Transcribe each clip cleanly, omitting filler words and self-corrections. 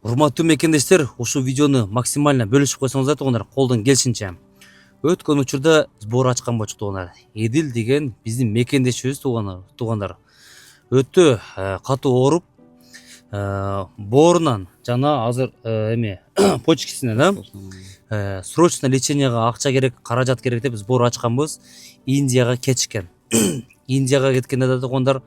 Урматтуу мекендештер, ушул видеону максимально бөлүшүп койсоңуздар тугандар, колдон келишинче. Өткөн учурда сбор ачкан болчу тугандар. Эдил деген биздин мекендешибиз тугандар. Өтө катуу ооруп, боорунан жана азыр эме почкасынан срочно леченияга акча керек, каражат керек деп сбор ачканбыз. Индияга кетишкен. Индияга кеткенде да тугандар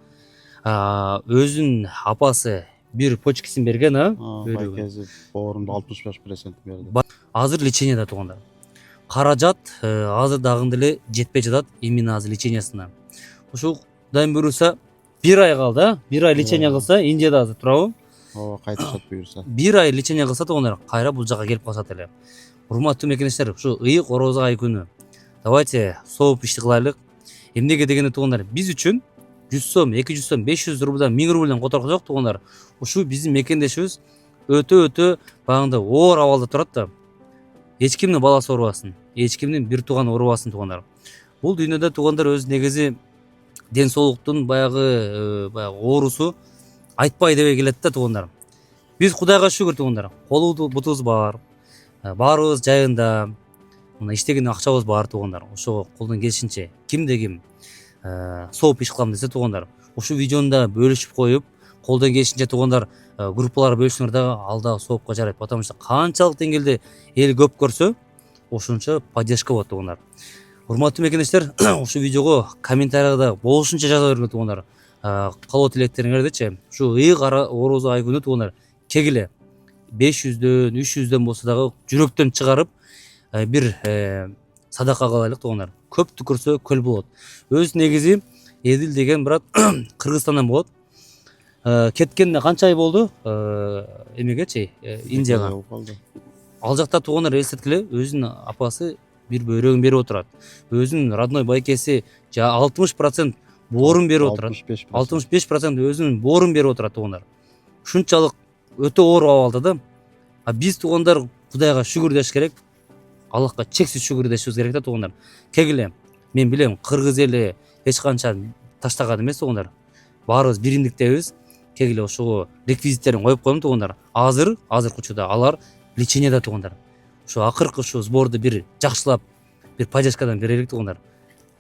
өзүнүн апасы бир почкасын берген, байкези боорумду 65% берди. Азыр леченияда тугандар. Каражат азыр дагы деле жетпей жатат именно азыр лечениясына. Ушул Кудайым буйруса 1 ай калды, 1 ай лечения кылса, Индияда азыр турабы? Ооба, кайтышат буйруса. 1 ай лечения кылса тугандар, кайра бул жака келип калышат эле. Урматтуу мекендештер, ушу ыйык ороз ай күнү давайте сооп ишти кылайлык. Эмнеге дегенде тугандар, биз үчүн 100 сом, 200 сом, 500 рубльдан, 1000 рубльдан которгу жок тугандар. Ушул биздин мекендешибиз өтө багында оор абалда турат да. Эч кимдин баласы оорубасын, эч кимдин бир тууганы оорубасын тугандар. Бул дүйнөдө тугандар өз негизи ден соолуктун баягы оорусу айтпай дебей келет да тугандар. Биз Кудайга шүгүр тугандар. Колубуз бутубуз бар. Баарыбыз жайында. Мына иштеген акчабыз бар тугандар. Ошого колдон келишинче кимде ким сооп иш кылам десе тугандар, ушул видеону да бөлүшүп коюп, колдон келишинче тугандар группаларга бөлүшсөңөр дагы ал дагы соопко жарайт. Потому что канчалык деңгээлде эл көп көрсө, ошончо поддержка болот тугандар. Урматтуу мекендештер, ушул видеого комментарийда болушунча жаза бериңер тугандар. Калоо тилектериңердичи, ушу ыйык ороз ай күнү тугандар, кегиле 500дөн, 300дөн болсо дагы жүрөктөн чыгарып бир садака кылайлык тугандар. Көп түкүрсө көл болот. Өз негизи Эдил деген брат Кыргызстандан болот. Кеткенине канча ай болду? Эмегечи, Индияга. Ал жакта тугандар элестеткиле, өзүнүн апасы бир бөйрөгүн берип отурат. Өзүнүн родной байкеси 60% боорун берип отурат. 65% өзүнүн боорун берип отурат тугандар. Ушунчалык өтө оор абалда да. Биз тугандар Кудайга шүгүр деш керек. Аллахка чексиз шүгүр дешибиз керек да тугандар. Кегиле, мен билем, кыргыз эли эч канча таштаган эмес тугандар. Баарыбыз биримдиктебиз. Кегиле ошого реквизиттерин коюп коем тугандар. Азыркы учурда алар леченияда тугандар. Ушу акыркы ушу сборду бир жакшылап, бир поддержкадан берелик тугандар.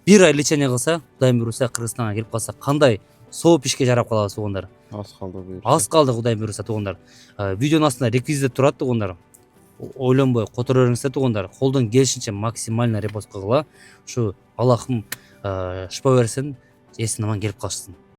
1 ай лечения кылса, Кудайым буйруса Кыргызстанга келип калса, кандай сооп ишке жарап калабыз тугандар. Аз калды буйруса. Аз калды Кудайым буйруса тугандар. Видеонун астында реквизит турат тугандар. Ойлонбой которо бериңиздер тугандар. Колдон келишинче максимально репост кылгыла. Ушу Аллахым шыпа берсин, эсин аман келип калышсын.